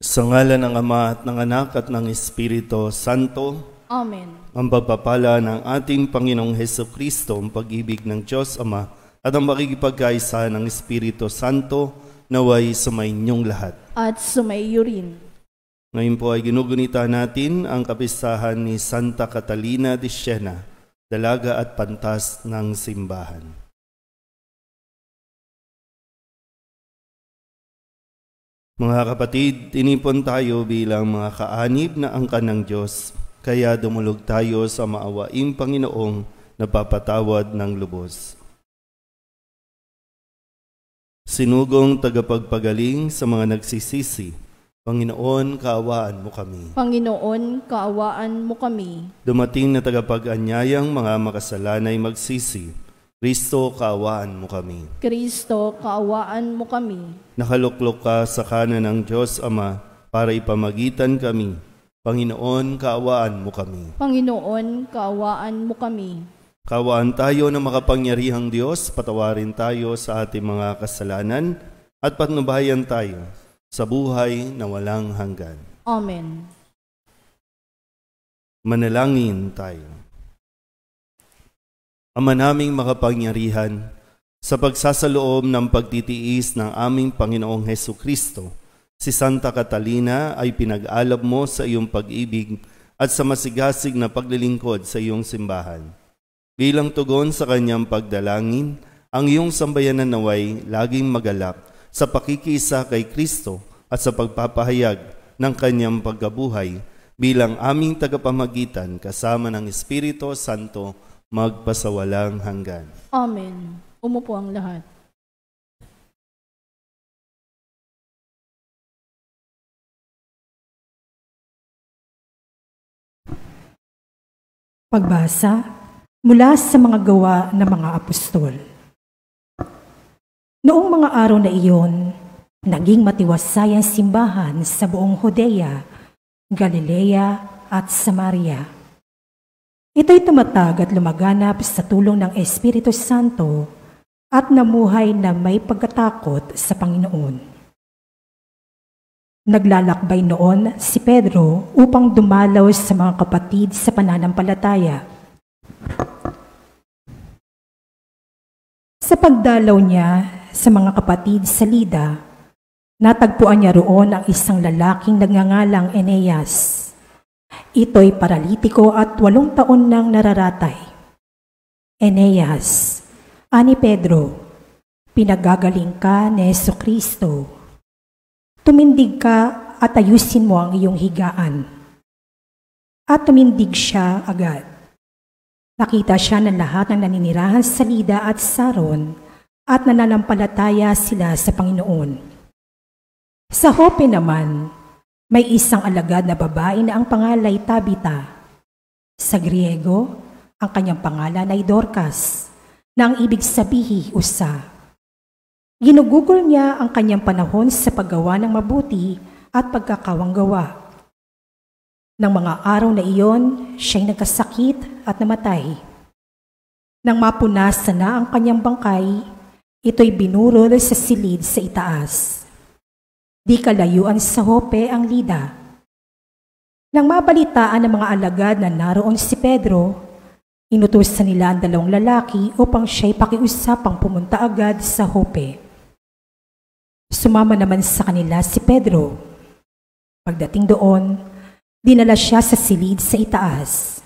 Sa ngalan ng Ama at ng Anak at ng Espiritu Santo. Amen. Ang pagpapala ng ating Panginoong Hesukristo, ang pag-ibig ng Diyos Ama at ang makikipagkaisa ng Espiritu Santo naway sumainyong lahat. At sumaiyo rin. Ngayon po ay ginugunita natin ang kapistahan ni Santa Catalina de Siena, dalaga at pantas ng simbahan. Mga kapatid, tinipon tayo bilang mga kaanib na angkan ng Diyos, kaya dumulog tayo sa maawaing Panginoong napapatawad ng lubos. Sinugong tagapagpagaling sa mga nagsisisi, Panginoon, kaawaan mo kami. Panginoon, kaawaan mo kami. Dumating na tagapag-anyayang mga makasalanay magsisi, Kristo, kaawaan mo kami. Kristo, kaawaan mo kami. Nakaluklok ka sa kanan ng Diyos Ama para ipamagitan kami. Panginoon, kaawaan mo kami. Panginoon, kaawaan mo kami. Kaawaan tayo ng makapangyarihang Diyos, patawarin tayo sa ating mga kasalanan at patnubayan tayo sa buhay na walang hanggan. Amen. Manalangin tayo. Ama naming makapangyarihan, sa pagsasaloob ng pagtitiis ng aming Panginoong Hesukristo, si Santa Catalina ay pinag-alab mo sa iyong pag-ibig at sa masigasig na paglilingkod sa iyong simbahan. Bilang tugon sa kanyang pagdalangin, ang iyong sambayanan naway laging magalak sa pakikisa kay Kristo at sa pagpapahayag ng kanyang pagkabuhay bilang aming tagapamagitan kasama ng Espiritu Santo magpasawalang hanggan. Amen. Umupo ang lahat. Pagbasa mula sa mga gawa ng mga apostol. Noong mga araw na iyon, naging matiwasay ang simbahan sa buong Judea, Galilea at Samaria. Ito'y tumatag at lumaganap sa tulong ng Espiritu Santo at namuhay na may pagkatakot sa Panginoon. Naglalakbay noon si Pedro upang dumalaw sa mga kapatid sa pananampalataya. Sa pagdalaw niya sa mga kapatid sa Lida, natagpuan niya roon ang isang lalaking nagngangalang Eneas. Ito'y paralitiko at 8 taon nang nararatay. Eneas, ani Pedro, pinagagaling ka ni Hesukristo. Tumindig ka at ayusin mo ang iyong higaan. At tumindig siya agad. Nakita siya ng lahat ng naninirahan sa Lida at Saron at nananampalataya sila sa Panginoon. Sa Joppe naman, may isang alagad na babae na ang pangalay Tabita. Sa Griego, ang kanyang pangalan ay Dorcas, na ang ibig sabihin usa. Ginugugol niya ang kanyang panahon sa paggawa ng mabuti at pagkakawanggawa. Nang mga araw na iyon, siya'y nagkasakit at namatay. Nang mapunasan na ang kanyang bangkay, ito'y binurol sa silid sa itaas. Di kalayuan sa Joppe ang Lida. Nang mabalitaan ng mga alagad na naroon si Pedro, inutusan nila ang 2 lalaki upang siya'y pakiusapang pumunta agad sa Joppe. Sumama naman sa kanila si Pedro. Pagdating doon, dinala siya sa silid sa itaas.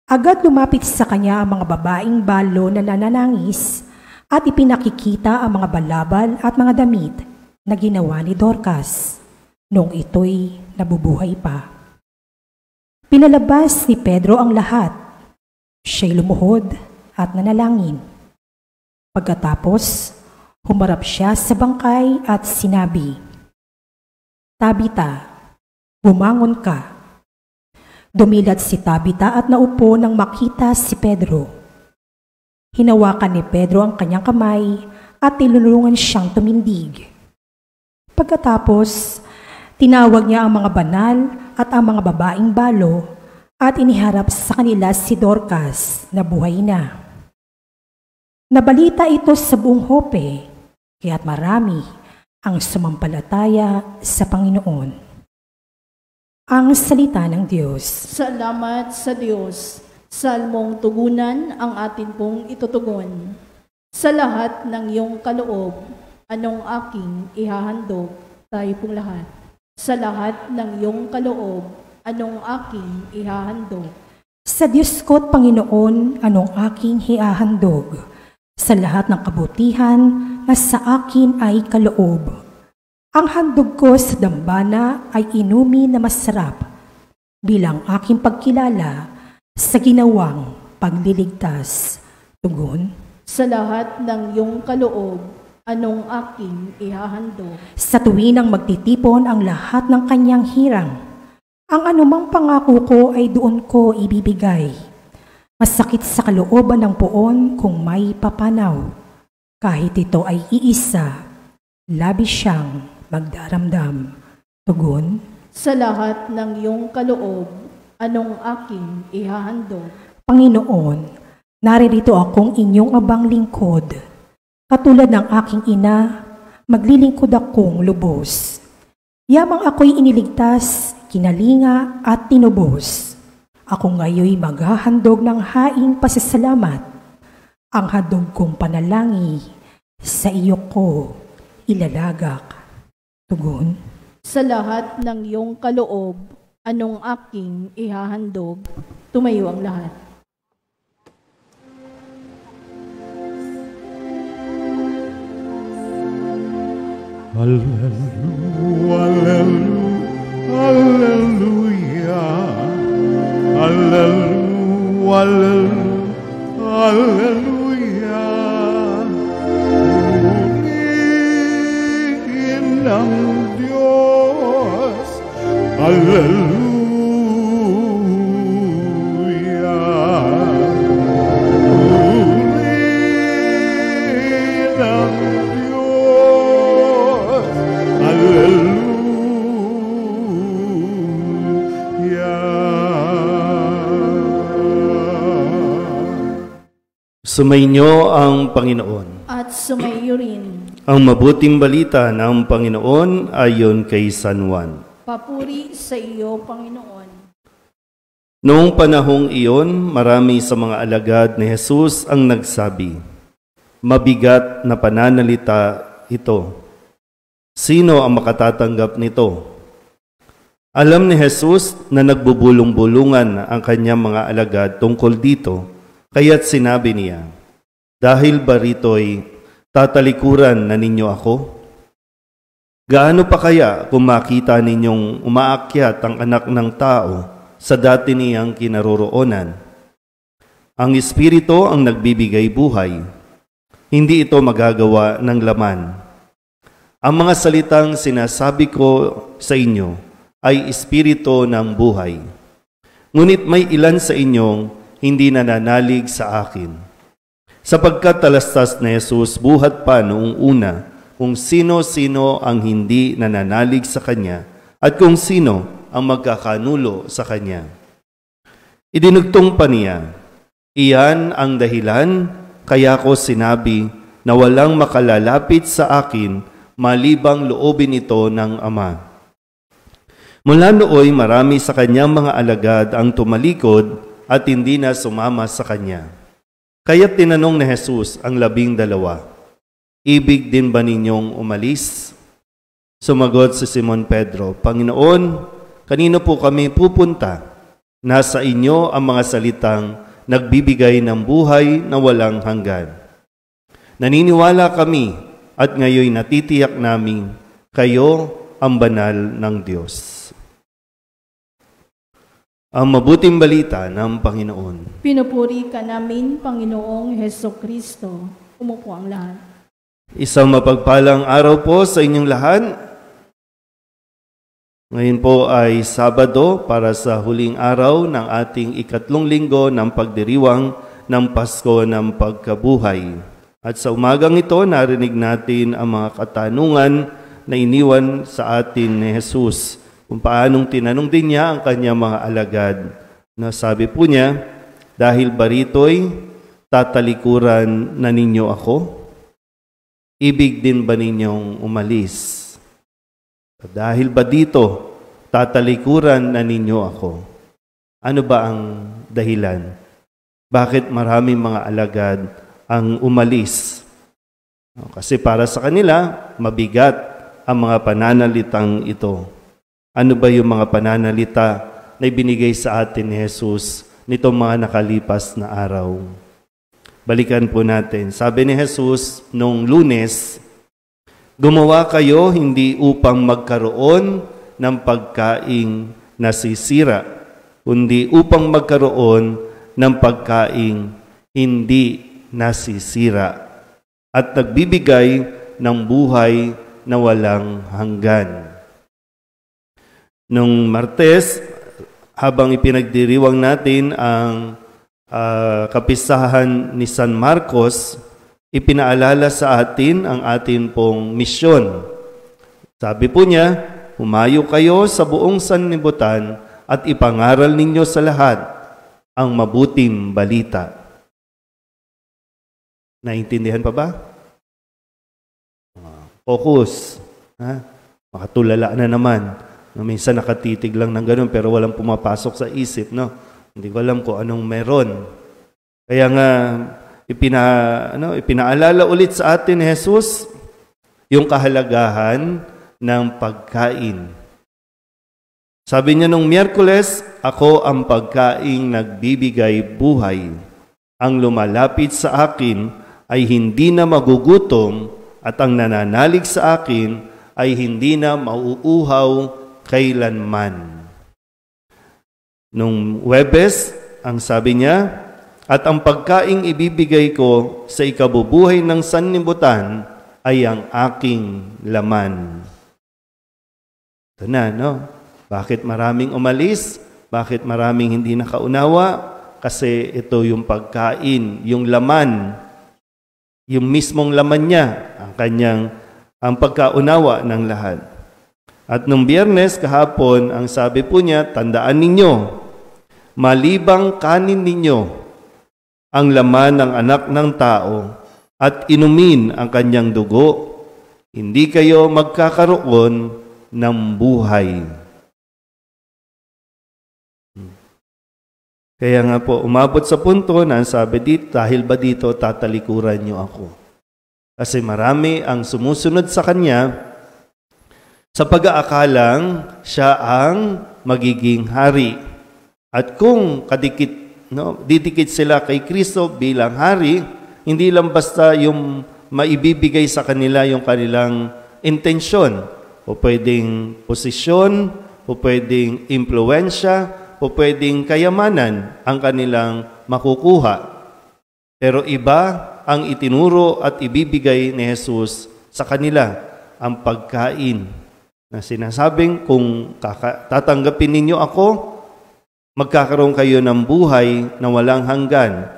Agad lumapit sa kanya ang mga babaeng balo na nananangis at ipinakikita ang mga balabal at mga damit na ginawa ni Dorcas noong ito'y nabubuhay pa. Pinalabas ni Pedro ang lahat. Siya'y lumuhod at nanalangin. Pagkatapos, humarap siya sa bangkay at sinabi, "Tabita, bumangon ka." Dumilat si Tabita at naupo nang makita si Pedro. Hinawakan ni Pedro ang kanyang kamay at tinulungan siyang tumindig. Pagkatapos, tinawag niya ang mga banal at ang mga babaeng balo at iniharap sa kanila si Dorcas na buhay na. Nabalita ito sa buong Joppe, kaya't marami ang sumampalataya sa Panginoon. Ang salita ng Diyos. Salamat sa Diyos. Salmong tugunan ang atin pong itutugon. Sa lahat ng iyong kaloob, anong aking ihahandog? Tayo pong lahat. Sa lahat ng iyong kaloob, anong aking ihahandog? Sa Diyos ko't Panginoon, anong aking ihahandog? Sa lahat ng kabutihan na sa akin ay kaloob. Ang handog ko sa dambana ay inumi na masarap bilang aking pagkilala sa ginawang pagliligtas. Tugon. Sa lahat ng iyong kaloob, anong aking ihahandog? Sa tuwinang magtitipon ang lahat ng kanyang hirang, ang anumang pangako ko ay doon ko ibibigay. Masakit sa kalooban ng poon kung may papanaw. Kahit ito ay iisa, labis siyang magdaramdam. Tugon. Sa lahat ng iyong kaloob, anong aking ihahandog? Panginoon, naririto akong inyong abang lingkod. Katulad ng aking ina, maglilingkod akong lubos. Yamang ako'y iniligtas, kinalinga at tinubos. Ako ngayoy maghahandog ng haing pasasalamat. Ang handog kong panalangin, sa iyo ko ilalagak. Tugon. Sa lahat ng iyong kaloob, anong aking ihahandog? Tumayo ang lahat. Hallelujah, hallelujah, hallelujah, hallelujah. Purihin ng Diyos, hallelujah. Purihin ng Diyos, Sumainyo ang Panginoon. At sumayo rin. Ang mabuting balita ng Panginoon ayon kay San Juan. Papuri sa iyo, Panginoon. Noong panahong iyon, marami sa mga alagad ni Jesus ang nagsabi, "Mabigat na pananalita ito. Sino ang makatatanggap nito?" Alam ni Jesus na nagbubulong-bulungan ang kanyang mga alagad tungkol dito, kaya't sinabi niya, "Dahil ba rito'y tatalikuran na ninyo ako? Gaano pa kaya kung makita ninyong umaakyat ang anak ng tao sa dati niyang kinaroroonan? Ang Espiritu ang nagbibigay buhay. Hindi ito magagawa ng laman. Ang mga salitang sinasabi ko sa inyo ay Espiritu ng buhay. Ngunit may ilan sa inyong hindi nananalig sa akin. Sapagkat talastas na Jesus buhat pa noong una kung sino-sino ang hindi nananalig sa Kanya at kung sino ang magkakanulo sa Kanya. Idinugtong pa niya, "Iyan ang dahilan kaya ko sinabi na walang makalalapit sa akin malibang loobin ito ng Ama." Mula nooy marami sa Kanyang mga alagad ang tumalikod at hindi na sumama sa Kanya. Kaya't tinanong ni Jesus ang 12, "Ibig din ba ninyong umalis?" Sumagot si Simon Pedro, "Panginoon, kanino po kami pupunta? Nasa inyo ang mga salitang nagbibigay ng buhay na walang hanggan. Naniniwala kami at ngayon natitiyak namin kayo ang banal ng Diyos." Ang mabuting balita ng Panginoon. Pinupuri ka namin, Panginoong Hesukristo. Umupo ang lahat. Isang mapagpalang araw po sa inyong lahat. Ngayon po ay Sabado para sa huling araw ng ating ikatlong linggo ng pagdiriwang ng Pasko ng Pagkabuhay. At sa umagang ito, narinig natin ang mga katanungan na iniwan sa atin ni Jesus, kung paanong tinanong din niya ang kanyang mga alagad. Na sabi po niya, "Dahil ba rito'y tatalikuran na ninyo ako? Ibig din ba ninyong umalis? Dahil ba dito tatalikuran na ninyo ako. Ano ba ang dahilan? Bakit maraming mga alagad ang umalis? Kasi para sa kanila, mabigat ang mga pananalitang ito. Ano ba yung mga pananalita na ibinigay sa atin ni Jesus nitong mga nakalipas na araw? Balikan po natin. Sabi ni Jesus nung Lunes, gumawa kayo hindi upang magkaroon ng pagkaing nasisira, kundi upang magkaroon ng pagkaing hindi nasisira at nagbibigay ng buhay na walang hanggan. Nung Martes, habang ipinagdiriwang natin ang kapistahan ni San Marcos, ipinaalala sa atin ang atin pong misyon. Sabi po niya, humayo kayo sa buong sanlibutan at ipangaral ninyo sa lahat ang mabuting balita. Naintindihan pa ba? Focus. Makatulala na naman. Minsan nakatitig lang ng ganun pero walang pumapasok sa isip. No? Hindi ko alam kung anong meron. Kaya nga, ipinaalala ulit sa atin ni Jesus yung kahalagahan ng pagkain. Sabi niya nung Miyerkules, ako ang pagkaing nagbibigay buhay. Ang lumalapit sa akin ay hindi na magugutom at ang nananalig sa akin ay hindi na mauuhaw kailanman. Nung Huwebes, ang sabi niya, at ang pagkaing ibibigay ko sa ikabubuhay ng sanlibutan ay ang aking laman. Ito na, no? Bakit maraming umalis? Bakit maraming hindi nakaunawa? Kasi ito yung pagkain, yung laman, yung mismong laman niya, ang pagkaunawa ng lahat. At nung Biyernes kahapon, ang sabi po niya, tandaan ninyo, malibang kanin ninyo ang laman ng anak ng tao at inumin ang kanyang dugo, hindi kayo magkakaroon ng buhay. Kaya nga po, umabot sa punto na sabi dito, dahil ba dito tatalikuran niyo ako? Kasi marami ang sumusunod sa kanya sa pag-aakalang siya ang magiging hari. At kung didikit sila kay Kristo bilang hari, hindi lang basta yung maibibigay sa kanila yung kanilang intensyon, o pwedeng posisyon, o pwedeng impluwensya, o pwedeng kayamanan ang kanilang makukuha. Pero iba ang itinuro at ibibigay ni Jesus sa kanila, ang pagkain na sinasabing kung tatanggapin ninyo ako, magkakaroon kayo ng buhay na walang hanggan.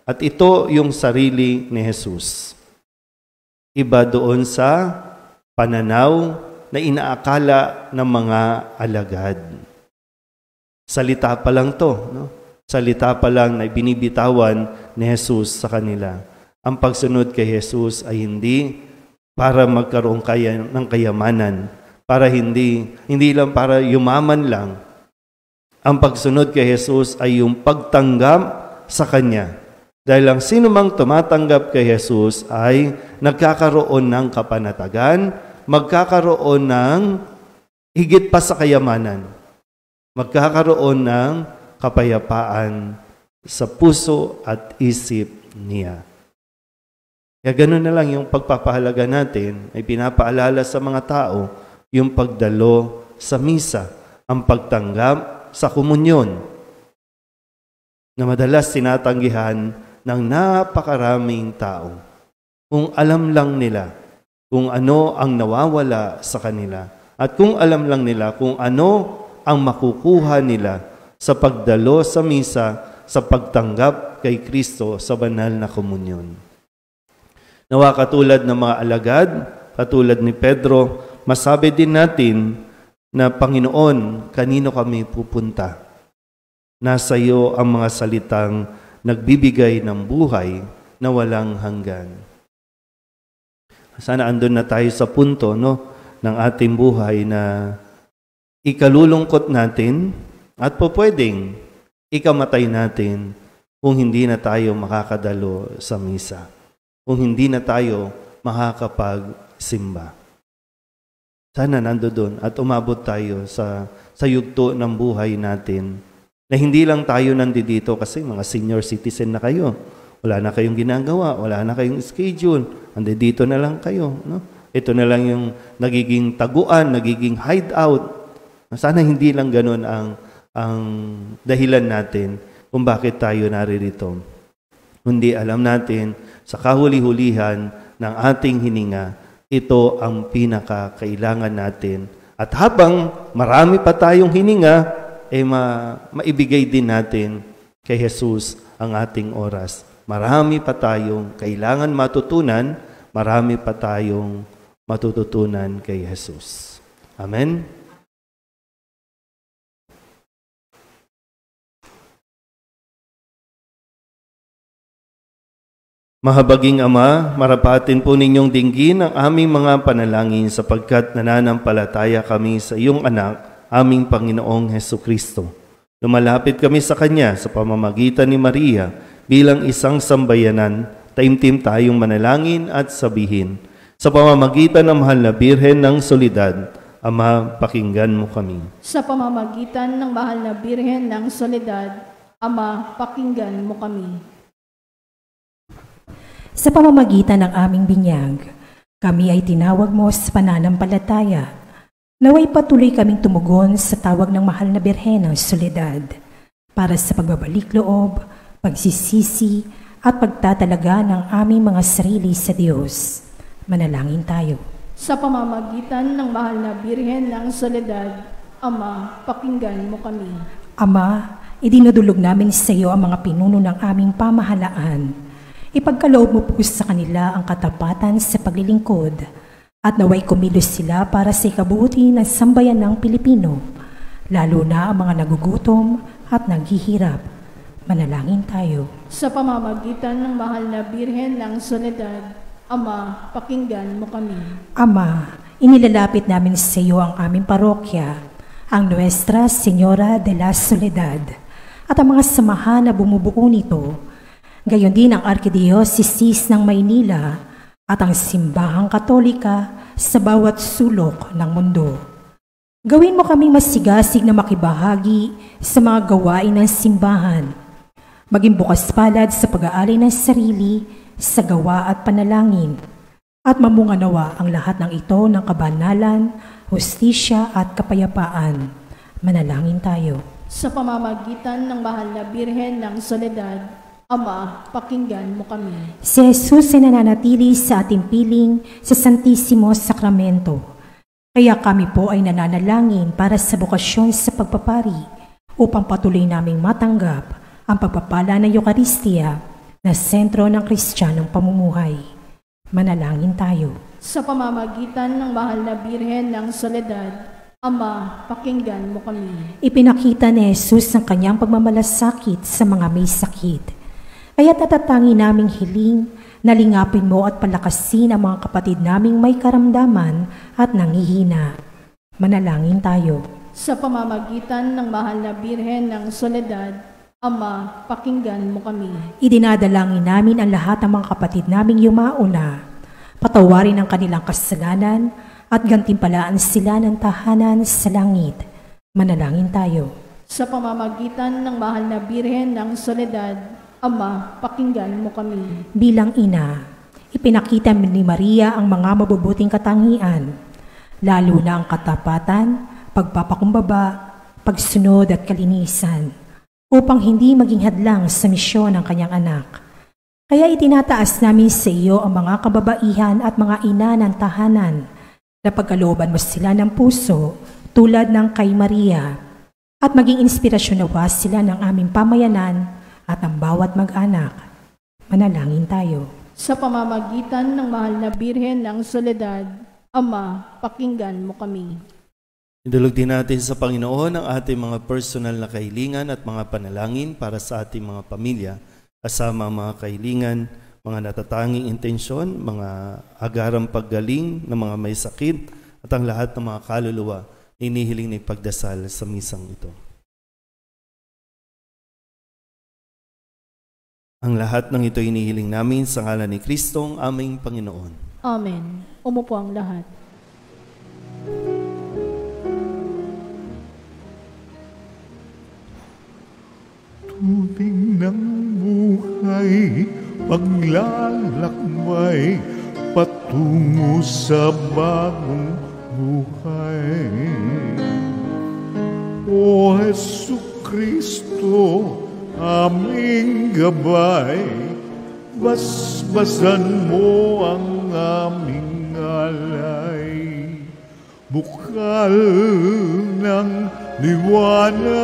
At ito yung sarili ni Jesus. Iba doon sa pananaw na inaakala ng mga alagad. Salita pa lang to, no? Salita pa lang na binibitawan ni Jesus sa kanila. Ang pagsunod kay Jesus ay hindi para magkaroon ng kayamanan, para hindi lang para yumaman lang. Ang pagsunod kay Jesus ay yung pagtanggap sa Kanya. Dahil ang sino mang tumatanggap kay Jesus ay nagkakaroon ng kapanatagan, magkakaroon ng higit pa sa kayamanan, magkakaroon ng kapayapaan sa puso at isip niya. Kaya ganoon na lang yung pagpapahalaga natin ay pinapaalala sa mga tao yung pagdalo sa misa, ang pagtanggap sa komunyon na madalas tinatanggihan ng napakaraming tao. Kung alam lang nila kung ano ang nawawala sa kanila at kung alam lang nila kung ano ang makukuha nila sa pagdalo sa misa, sa pagtanggap kay Kristo sa banal na komunyon. Nawa katulad ng mga alagad, katulad ni Pedro, masabi din natin na Panginoon, kanino kami pupunta? Nasa iyo ang mga salitang nagbibigay ng buhay na walang hanggan. Sana andun na tayo sa punto ng ating buhay na ikalulungkot natin at po pwedeng ikamatay natin kung hindi na tayo makakadalo sa misa, kung hindi na tayo makakapagsimba. Sana nandoon at umabot tayo sa yugto ng buhay natin na hindi lang tayo nandito kasi mga senior citizen na kayo. Wala na kayong ginagawa, wala na kayong schedule, nandito na lang kayo. No? Ito na lang yung nagiging taguan, nagiging hideout. Sana hindi lang ganun ang dahilan natin kung bakit tayo naririto. Kundi alam natin sa kahuli-hulihan ng ating hininga, ito ang pinakakailangan natin. At habang marami pa tayong hininga, maibigay din natin kay Jesus ang ating oras. Marami pa tayong kailangan matutunan, marami pa tayong matututunan kay Jesus. Amen? Mahabaging Ama, marapatin po ninyong dinggin ang aming mga panalangin sapagkat nananampalataya kami sa iyong anak, aming Panginoong Hesukristo. Lumalapit kami sa Kanya sa pamamagitan ni Maria bilang isang sambayanan, taimtim tayong manalangin at sabihin. Sa pamamagitan ng mahal na Birhen ng Soledad, Ama, pakinggan mo kami. Sa pamamagitan ng mahal na Birhen ng Soledad, Ama, pakinggan mo kami. Sa pamamagitan ng aming binyag, kami ay tinawag mo sa pananampalataya. Naway patuloy kaming tumugon sa tawag ng mahal na Birhen ng Soledad para sa pagbabalik loob, pagsisisi at pagtatalaga ng aming mga sarili sa Diyos. Manalangin tayo. Sa pamamagitan ng mahal na Birhen ng Soledad, Ama, pakinggan mo kami. Ama, idinudulog namin sa iyo ang mga pinuno ng aming pamahalaan. Ipagkaloob mo po sa kanila ang katapatan sa paglilingkod at naway kumilos sila para sa ikabubuti ng sambayan ng Pilipino, lalo na ang mga nagugutom at naghihirap. Manalangin tayo. Sa pamamagitan ng mahal na Birhen ng Soledad, Ama, pakinggan mo kami. Ama, inilalapit namin sa iyo ang aming parokya, ang Nuestra Señora de la Soledad, at ang mga samahan na bumubuo nito. Gayon din ang Arkidiocese ng Maynila at ang Simbahang Katolika sa bawat sulok ng mundo. Gawin mo kaming masigasig na makibahagi sa mga gawain ng simbahan. Maging bukas palad sa pag-aali ng sarili, sa gawa at panalangin. At mamunganawa ang lahat ng ito ng kabanalan, hustisya at kapayapaan. Manalangin tayo. Sa pamamagitan ng mahal na Birhen ng Soledad, Ama, pakinggan mo kami. Si Jesus ay nananatili sa ating piling sa Santissimo Sacramento. Kaya kami po ay nananalangin para sa bukasyon sa pagpapari upang patuloy naming matanggap ang pagpapala ng Eucharistia na sentro ng Kristiyanong pamumuhay. Manalangin tayo. Sa pamamagitan ng mahal na Birhen ng Soledad, Ama, pakinggan mo kami. Ipinakita ni Jesus ang kanyang pagmamalasakit sa mga may sakit. Kaya natatangi naming hiling na lingapin mo at palakasin ang mga kapatid naming may karamdaman at nanghihina. Manalangin tayo. Sa pamamagitan ng mahal na Birhen ng Soledad, Ama, pakinggan mo kami. Idinadalangin namin ang lahat ng mga kapatid naming yumauna. Patawarin ang kanilang kasalanan at gantimpalaan sila ng tahanan sa langit. Manalangin tayo. Sa pamamagitan ng mahal na Birhen ng Soledad, Ama, pakinggan mo kami. Bilang ina, ipinakita ni Maria ang mga mabubuting katangian, lalo na ang katapatan, pagpapakumbaba, pagsunod at kalinisan, upang hindi maging hadlang sa misyon ng kanyang anak. Kaya itinataas namin sa iyo ang mga kababaihan at mga ina ng tahanan, na pagkalooban mo sila ng puso tulad ng kay Maria, at maging inspirasyon nawa sila ng aming pamayanan at ang bawat mag-anak. Manalangin tayo. Sa pamamagitan ng mahal na Birhen ng Soledad, Ama, pakinggan mo kami. Idulog din natin sa Panginoon ang ating mga personal na kahilingan at mga panalangin para sa ating mga pamilya, kasama ang mga kahilingan, mga natatanging intensyon, mga agarang paggaling ng mga may sakit, at ang lahat ng mga kaluluwa inihiling na ipagdasal sa misang ito. Ang lahat ng ito inihiling namin sa ngalan ni Kristong aming Panginoon. Amen. Umupo ang lahat. Tubig ng buhay, paglalakbay, patungo sa bagong buhay. O Jesucristo, aming gabay, basbasan mo ang aming alay. Bukal ng liwanag,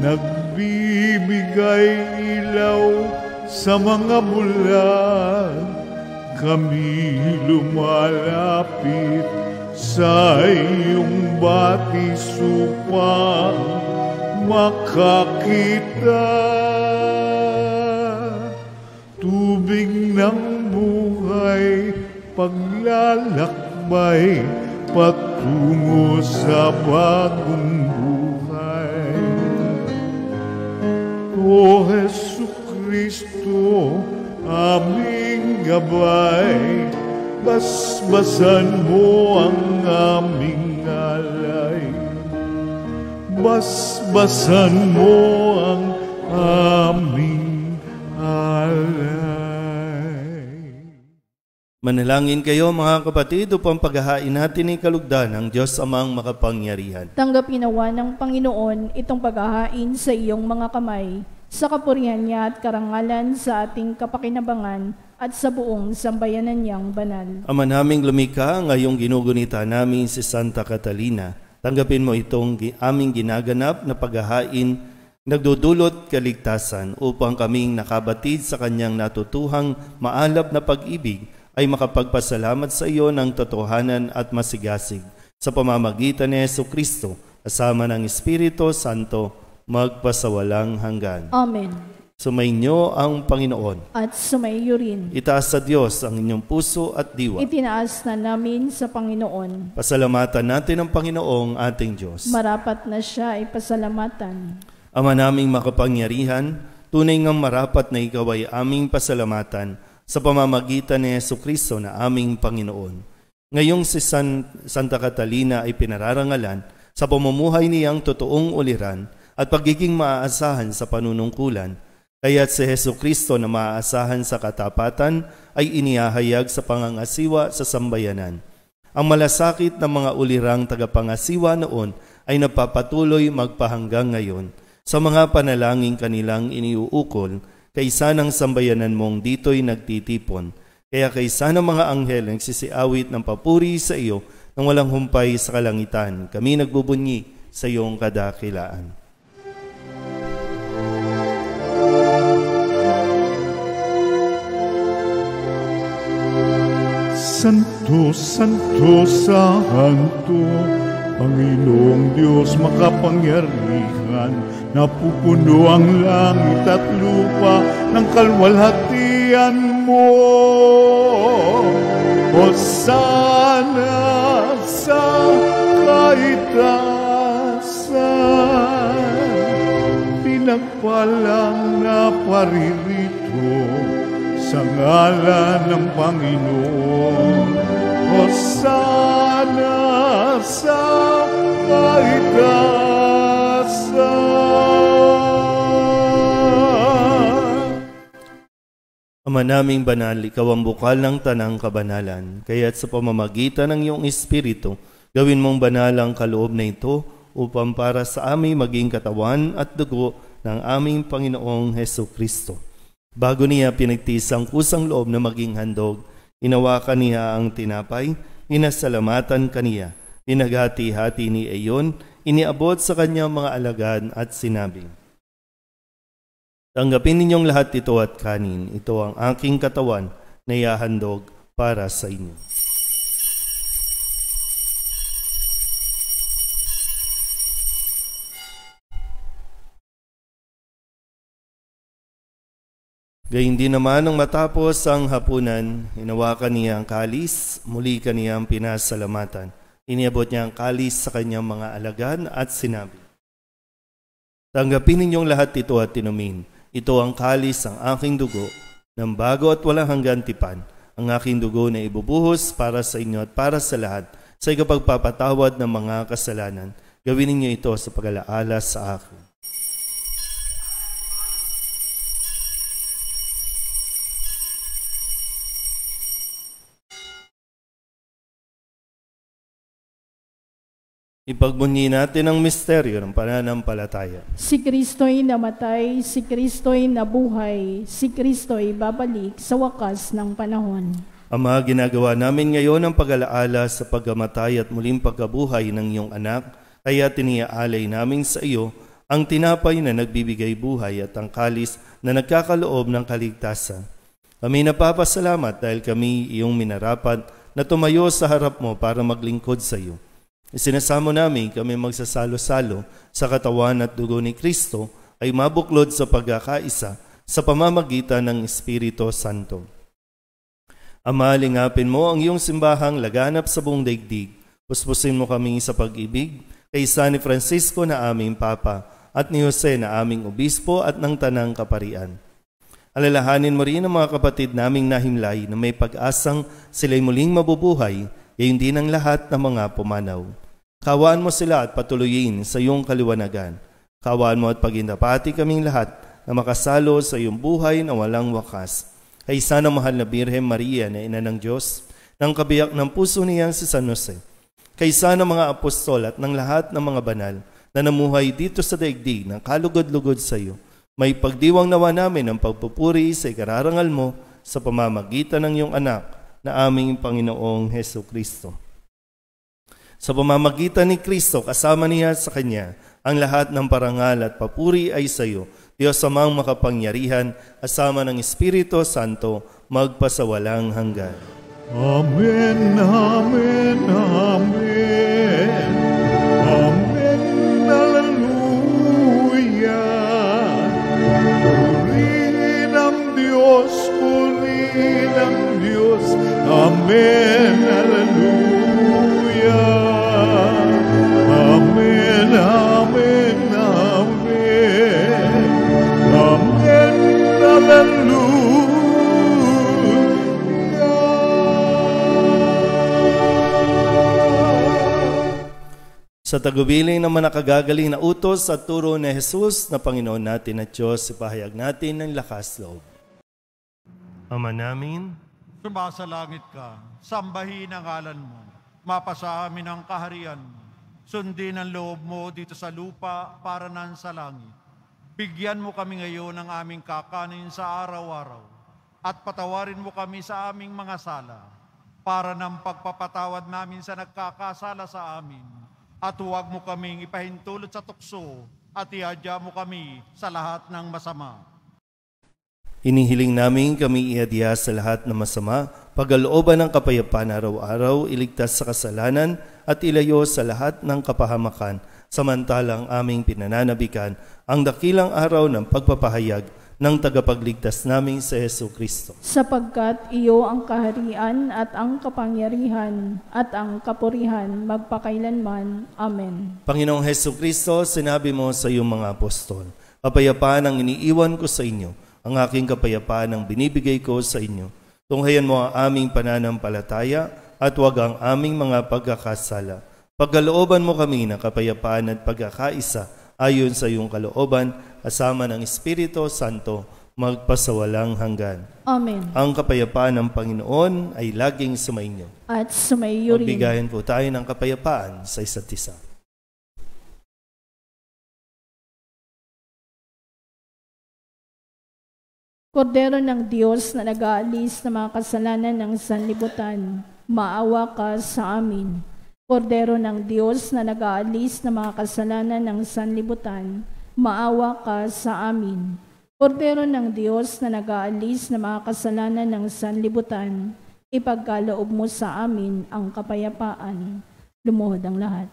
nagbibigay ilaw sa mga bulag. Kami lumalapit sa iyong batis upang makakita. Tubig ng buhay, paglalakbay, patungo sa bagong buhay. O Jesucristo, aming gabay, basbasan mo ang aming alay. Basbasan mo ang aming alay. Manalangin kayo mga kapatid upang paghahain natin ay kalugdan ng Diyos Amang makapangyarihan. Tanggapin nawa ng Panginoon itong paghahain sa iyong mga kamay, sa kapurihan niya at karangalan sa ating kapakinabangan at sa buong sambayanan niyang banal. Ama naming lumikha, ngayong ginugunita namin si Santa Catalina, tanggapin mo itong aming ginaganap na paghahain, nagdudulot kaligtasan upang kaming nakabatid sa kanyang natutuhang maalab na pag-ibig ay makapagpasalamat sa iyo ng totohanan at masigasig sa pamamagitan ni Jesucristo kasama ng Espiritu Santo magpasawalang hanggan. Amen. Sumainyo ang Panginoon. At sumaiyo rin. Itaas sa Diyos ang inyong puso at diwa. Itinaas na namin sa Panginoon. Pasalamatan natin ang Panginoong ating Diyos. Marapat na siya ay pasalamatan. Ama naming makapangyarihan, tunay ngang marapat na ikaw ay aming pasalamatan sa pamamagitan ni Jesucristo na aming Panginoon. Ngayong si Santa Catalina ay pinararangalan sa pamumuhay niyang totoong uliran at pagiging maaasahan sa panunungkulan, kaya't si Jesucristo na maaasahan sa katapatan ay inihahayag sa pangangasiwa sa sambayanan. Ang malasakit ng mga ulirang tagapangasiwa noon ay napapatuloy magpahanggang ngayon sa mga panalangin kanilang iniuukol, kaysa ng sambayanan mong dito'y nagtitipon. Kaya kaysa ng mga anghel nagsisiawit ng papuri sa iyo nang walang humpay sa kalangitan, kami nagbubunyi sa iyong kadakilaan. Santo, Santo, Santo, Panginoong Diyos makapangyarihan, napupuno ang langit at lupa ng kalwalhatian mo. Hosana sa kaitaasan, pinagpalang na paririto sa ngalan ng Panginoon. Hosana sa kaitaasan. Ama naming banal, ikaw ang bukal ng tanang kabanalan, kaya't sa pamamagitan ng iyong Espiritu, gawin mong banal ang kaloob na ito upang para sa aming maging katawan at dugo ng aming Panginoong Jesucristo. Bago niya pinagtiis ang kusang loob na maging handog, inawakan niya ang tinapay, inasalamatan kaniya, pinaghati-hati ni iyon, iniabot sa kanyang mga alagad at sinabi, tanggapin ninyong lahat ito at kanin, ito ang aking katawan na ihahandog para sa inyo. Gayun din naman nang matapos ang hapunan, hinawakan niya ang kalis, muli kaniyang pinasalamatan. Iniabot niya ang kalis sa kanyang mga alagad at sinabi, "Tanggapin ninyong lahat ito at tinumin. Ito ang kalis ng aking dugo, ng bago at walang hanggan tipan. Ang aking dugo na ibubuhos para sa inyo at para sa lahat, sa ikapagpapatawad ng mga kasalanan. Gawin ninyo ito sa pag-alaala sa akin." Ipagbunyi natin ang misteryo ng pananampalataya. Si Kristo'y namatay, si Kristo'y nabuhay, si Kristo'y babalik sa wakas ng panahon. Ama, ginagawa namin ngayon ang pag-alaala sa pagkamatay at muling pagkabuhay ng iyong anak, kaya tiniaalay namin sa iyo ang tinapay na nagbibigay buhay at ang kalis na nagkakaloob ng kaligtasan. Kami napapasalamat dahil kami iyong minarapat na tumayo sa harap mo para maglingkod sa iyo. Isinasamo namin kami magsasalo-salo sa katawan at dugo ni Kristo ay mabuklod sa pagkakaisa sa pamamagitan ng Espiritu Santo. Ama, lingapin mo ang iyong simbahang laganap sa buong daigdig. Puspusin mo kami sa pag-ibig kay San Francisco na aming Papa at ni Jose na aming Obispo at ng Tanang Kaparian. Alalahanin mo rin ang mga kapatid naming nahimlay na may pag-asang sila'y muling mabubuhay, gayon din ang lahat ng mga pumanaw. Kawaan mo sila at patuloyin sa iyong kaliwanagan. Kawaan mo at pagindapati kaming lahat na makasalo sa iyong buhay na walang wakas. Kay sana mahal na Birhen Maria na Ina ng Diyos, ng kabiyak ng puso niyang si San Jose. Kay sana mga apostol at ng lahat ng mga banal na namuhay dito sa daigdig ng kalugod-lugod sa iyo. May pagdiwang nawa namin ang pagpupuri sa ikararangal mo sa pamamagitan ng iyong anak na aming Panginoong Hesu Kristo. Sa pamamagitan ni Kristo, kasama niya sa Kanya, ang lahat ng parangal at papuri ay sa iyo, Diyos Amang makapangyarihan, kasama ng Espiritu Santo, magpasawalang hanggan. Amen, amen, amen. Amen, hallelujah. Purihin ang Diyos, purihin ang Diyos. Amen, hallelujah. Amen, amen, amen. Amen, hallelujah. Sa tagubilin ng manakagagaling na utos at turo ni Jesus na Panginoon natin at Diyos, ipahayag natin ng lakas loob. Ama namin, sumasalangit ka, sambahin ang ngalan mo, mapasa amin ang kaharian mo, sundin ang loob mo dito sa lupa para nan sa langit. Bigyan mo kami ngayon ng aming kakanin sa araw-araw, at patawarin mo kami sa aming mga sala, para ng pagpapatawad namin sa nagkakasala sa amin, at huwag mo kaming ipahintulot sa tukso, at iadya mo kami sa lahat ng masama. hinihiling namin kami iadya sa lahat ng masama, pagalooban ng kapayapaan araw-araw, iligtas sa kasalanan at ilayo sa lahat ng kapahamakan, samantalang aming pinananabikan ang dakilang araw ng pagpapahayag ng tagapagligtas namin sa Hesu Kristo. Sapagkat iyo ang kaharian at ang kapangyarihan at ang kapurihan magpakailanman. Amen. Panginoong Hesu Kristo, sinabi mo sa iyong mga apostol, kapayapaan ang iniiwan ko sa inyo, ang aking kapayapaan ang binibigay ko sa inyo. Tunghayan mo ang aming pananampalataya at huwag ang aming mga pagkakasala. Pagkalooban mo kami ng kapayapaan at pagkakaisa ayon sa iyong kalooban, kasama ng Espiritu Santo, magpasawalang hanggan. Amen. Ang kapayapaan ng Panginoon ay laging sumainyo. At sumaiyo rin. Magbigayan po tayo ng kapayapaan sa isa't isa. Kordero ng Diyos na nag-aalis ng mga kasalanan ng sanlibutan, maawa ka sa amin. Kordero ng Diyos na nag-aalis ng mga kasalanan ng sanlibutan, maawa ka sa amin. Kordero ng Diyos na nag-aalis ng mga kasalanan ng sanlibutan, ipagkaloob mo sa amin ang kapayapaan. Lumuhod ang lahat.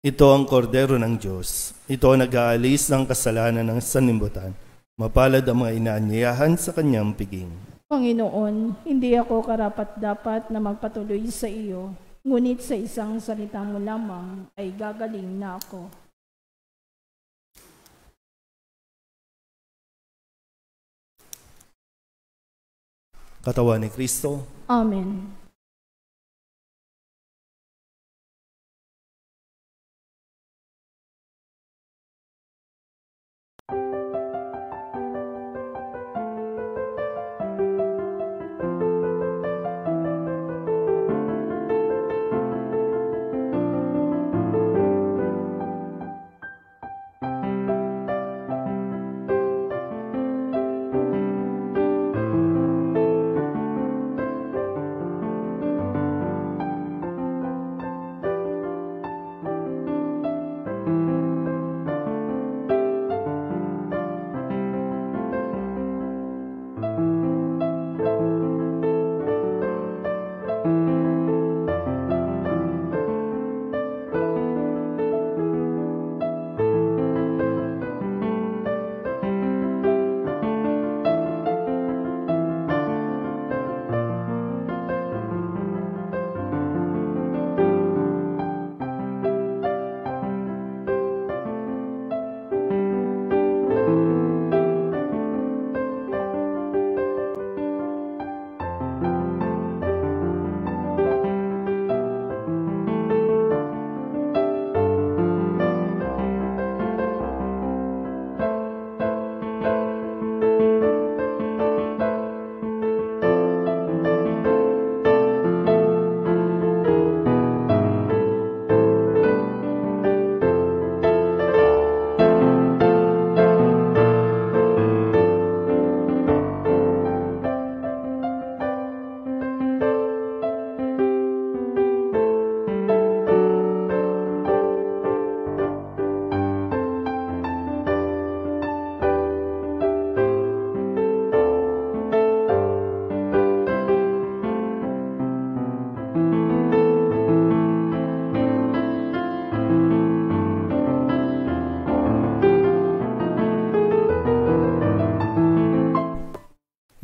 Ito ang kordero ng Diyos. Ito ang nag-aalis ng kasalanan ng sanlibutan. Mapalad ang mga inaanyayahan sa kanyang piging. Panginoon, hindi ako karapat-dapat na magpatuloy sa iyo, ngunit sa isang salita mo lamang ay gagaling na ako. Katawan ni Kristo. Amen.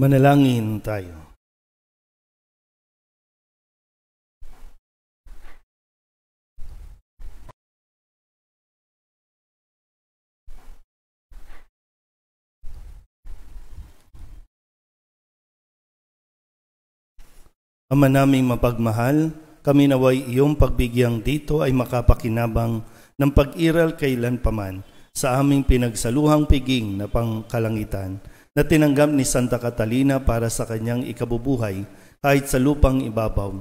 Manalangin tayo. Ama naming mapagmahal, kami naway iyong pagbigyang dito ay makapakinabang ng pag-iral kailanpaman sa aming pinagsaluhang piging na pangkalangitan na tinanggap ni Santa Catalina para sa kanyang ikabubuhay kahit sa lupang ibabaw.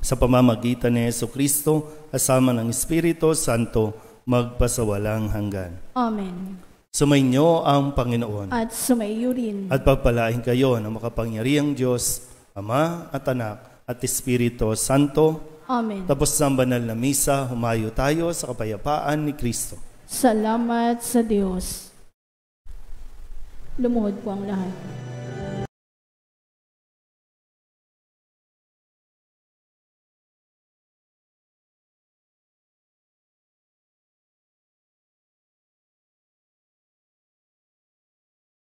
Sa pamamagitan ni Jesucristo, kasama ng Espiritu Santo, magpasawalang hanggan. Amen. Sumainyo ang Panginoon. At sumaiyo rin. At pagpalain kayo ng makapangyarihang Diyos, Ama at Anak at Espiritu Santo. Amen. Tapos ng banal na misa, humayo tayo sa kapayapaan ni Kristo. Salamat sa Diyos. Lumuhod po ang lahat.